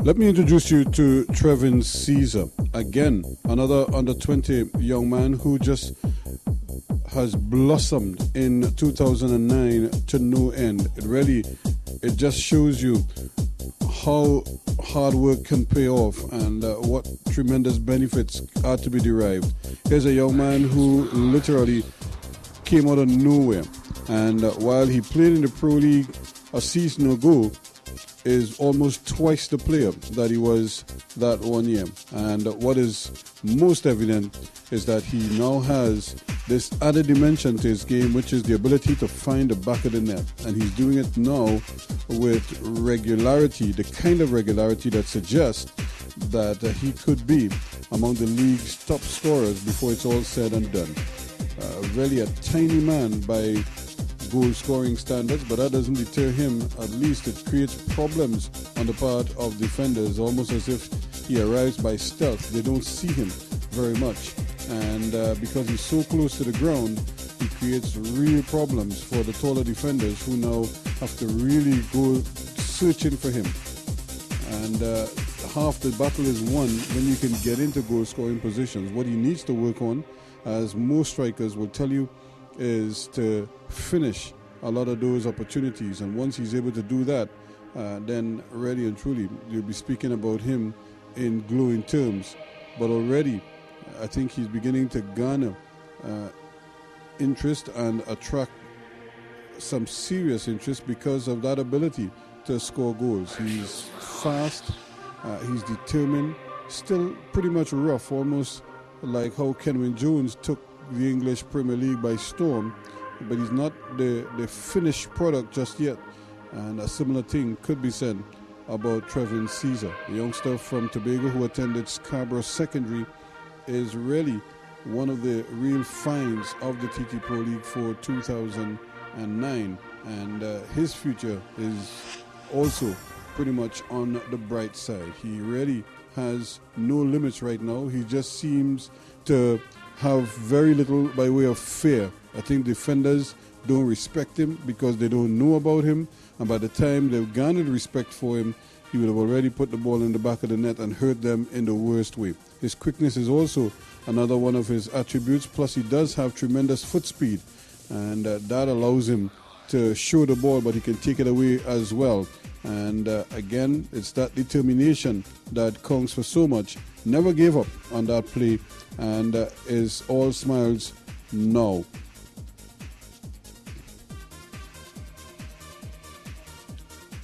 Let me introduce you to Trevin Caesar. Again, another under 20 young man who just has blossomed in 2009 to no end. It just shows you how hard work can pay off and what tremendous benefits are to be derived. Here's a young man who literally came out of nowhere, and while he played in the Pro League a season ago, is almost twice the player that he was that 1 year. And what is most evident is that he now has this added dimension to his game, which is the ability to find the back of the net. And he's doing it now with regularity, the kind of regularity that suggests that he could be among the league's top scorers before it's all said and done. Really a tiny man by goal scoring standards, but that doesn't deter him. At least it creates problems on the part of defenders, almost as if he arrives by stealth. They don't see him very much, and because he's so close to the ground, he creates real problems for the taller defenders who now have to really go searching for him. And half the battle is won when you can get into goal scoring positions. What he needs to work on, as most strikers will tell you, is to finish a lot of those opportunities. And once he's able to do that, then really and truly you'll be speaking about him in glowing terms. But already I think he's beginning to garner interest and attract some serious interest because of that ability to score goals. He's fast, he's determined, still pretty much rough, almost like how Kenwyn Jones took the English Premier League by storm, but he's not the finished product just yet. And a similar thing could be said about Trevin Caesar. The youngster from Tobago who attended Scarborough Secondary is really one of the real finds of the TT Pro League for 2009, and his future is also pretty much on the bright side. He really has no limits right now. He just seems to have very little by way of fear. I think defenders don't respect him because they don't know about him, and by the time they've garnered respect for him, he would have already put the ball in the back of the net and hurt them in the worst way. His quickness is also another one of his attributes, plus he does have tremendous foot speed, and that allows him to show the ball, but he can take it away as well. And again, it's that determination that counts for so much. Never gave up on that play, and is all smiles now.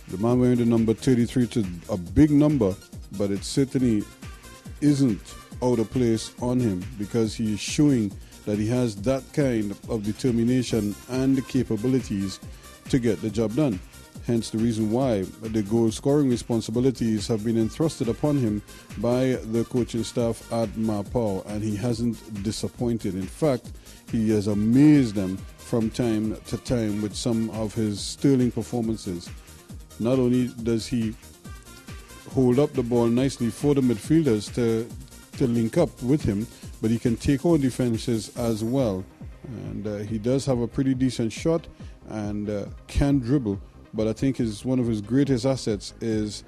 The man wearing the number 33 is a big number, but it certainly isn't out of place on him because he is showing that he has that kind of determination and the capabilities to get the job done. Hence the reason why the goal scoring responsibilities have been entrusted upon him by the coaching staff at Mapao, and he hasn't disappointed. In fact, he has amazed them from time to time with some of his sterling performances. Not only does he hold up the ball nicely for the midfielders to link up with him, but he can take on defenses as well. And he does have a pretty decent shot and can dribble. But I think one of his greatest assets is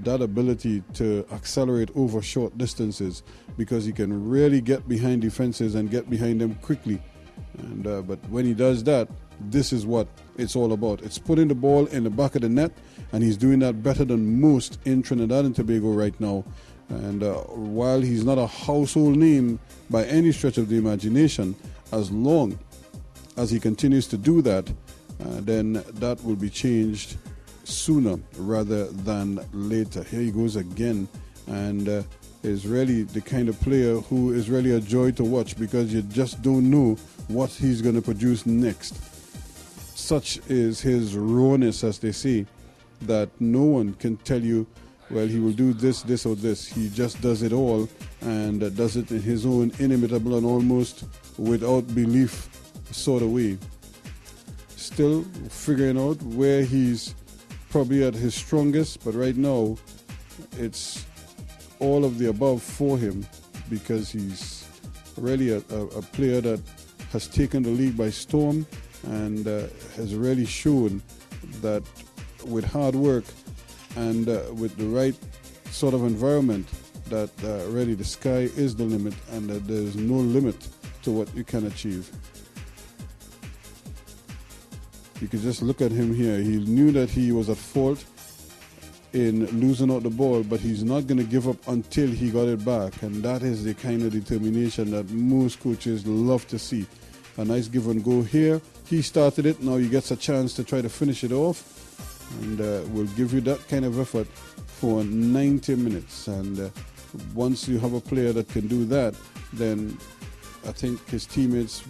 that ability to accelerate over short distances, because he can really get behind defenses and get behind them quickly. And but when he does that, this is what it's all about. It's putting the ball in the back of the net, and he's doing that better than most in Trinidad and Tobago right now. And while he's not a household name by any stretch of the imagination, as long as he continues to do that, then that will be changed sooner rather than later. Here he goes again, and is really the kind of player who is really a joy to watch, because you just don't know what he's going to produce next. Such is his rawness, as they say, that no one can tell you, well, he will do this, this, or this. He just does it all, and does it in his own inimitable and almost without belief sort of way. Still figuring out where he's probably at his strongest, but right now it's all of the above for him, because he's really a player that has taken the league by storm and has really shown that with hard work and with the right sort of environment that really the sky is the limit and that there's no limit to what you can achieve. You can just look at him here. He knew that he was at fault in losing out the ball, but he's not going to give up until he got it back. And that is the kind of determination that most coaches love to see. A nice give and go here. He started it. Now he gets a chance to try to finish it off. And will give you that kind of effort for 90 minutes. And once you have a player that can do that, then I think his teammates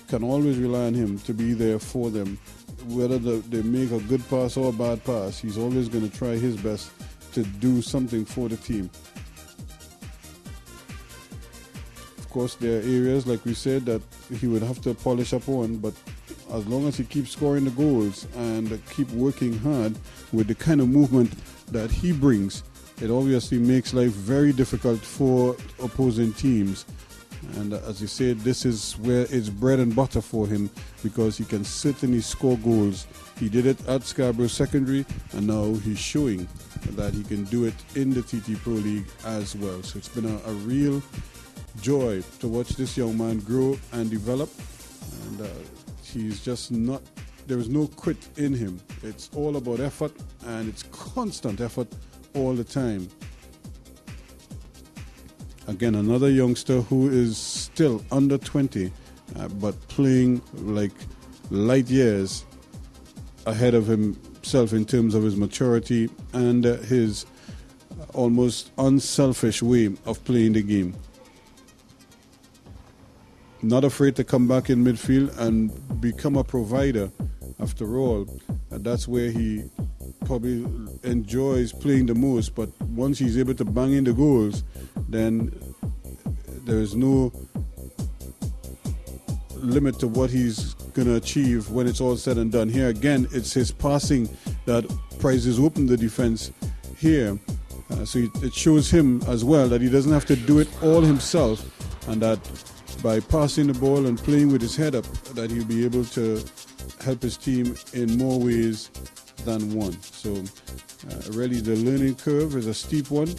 can always rely on him to be there for them. Whether they make a good pass or a bad pass, he's always going to try his best to do something for the team. Of course, there are areas, like we said, that he would have to polish up on, but as long as he keeps scoring the goals and keep working hard with the kind of movement that he brings, it obviously makes life very difficult for opposing teams. And as you said, this is where it's bread and butter for him, because he can certainly score goals. He did it at Scarborough Secondary, and now he's showing that he can do it in the TT Pro League as well. So it's been a real joy to watch this young man grow and develop. And he's just not, there is no quit in him. It's all about effort, and it's constant effort all the time. Again, another youngster who is still under 20, but playing like light years ahead of himself in terms of his maturity and his almost unselfish way of playing the game. Not afraid to come back in midfield and become a provider. After all, that's where he probably enjoys playing the most, but once he's able to bang in the goals, then there is no limit to what he's going to achieve when it's all said and done. Here again, it's his passing that prizes open the defense here. So it shows him as well that he doesn't have to do it all himself, and that by passing the ball and playing with his head up, that he'll be able to help his team in more ways than one. So really the learning curve is a steep one,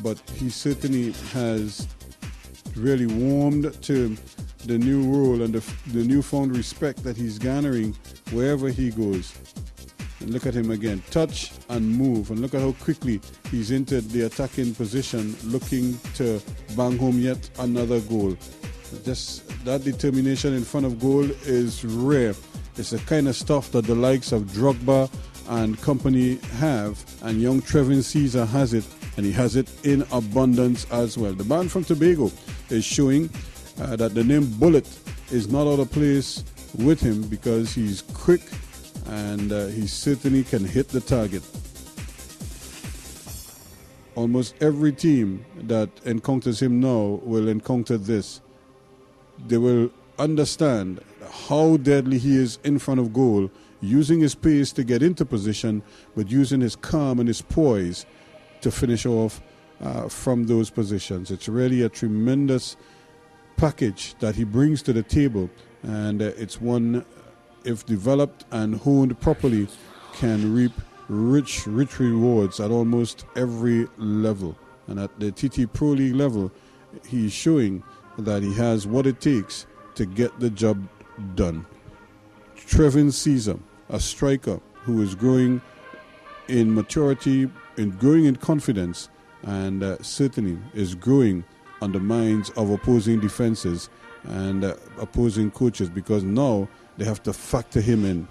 but he certainly has really warmed to the new role and the newfound respect that he's garnering wherever he goes. And look at him again, touch and move, and look at how quickly he's entered the attacking position, looking to bang home yet another goal. Just that determination in front of goal is rare. It's the kind of stuff that the likes of Drogba and company have, and young Trevin Caesar has it, and he has it in abundance as well. The man from Tobago is showing that the name Bullet is not out of place with him, because he's quick and he certainly can hit the target. Almost every team that encounters him now will encounter this. They will understand how deadly he is in front of goal, using his pace to get into position, but using his calm and his poise to finish off from those positions. It's really a tremendous package that he brings to the table, and it's one, if developed and honed properly, can reap rich rewards at almost every level. And at the TT Pro League level, he's showing that he has what it takes to get the job done. Trevin Caesar, a striker who is growing in maturity and growing in confidence, and certainly is growing on the minds of opposing defenses and opposing coaches, because now they have to factor him in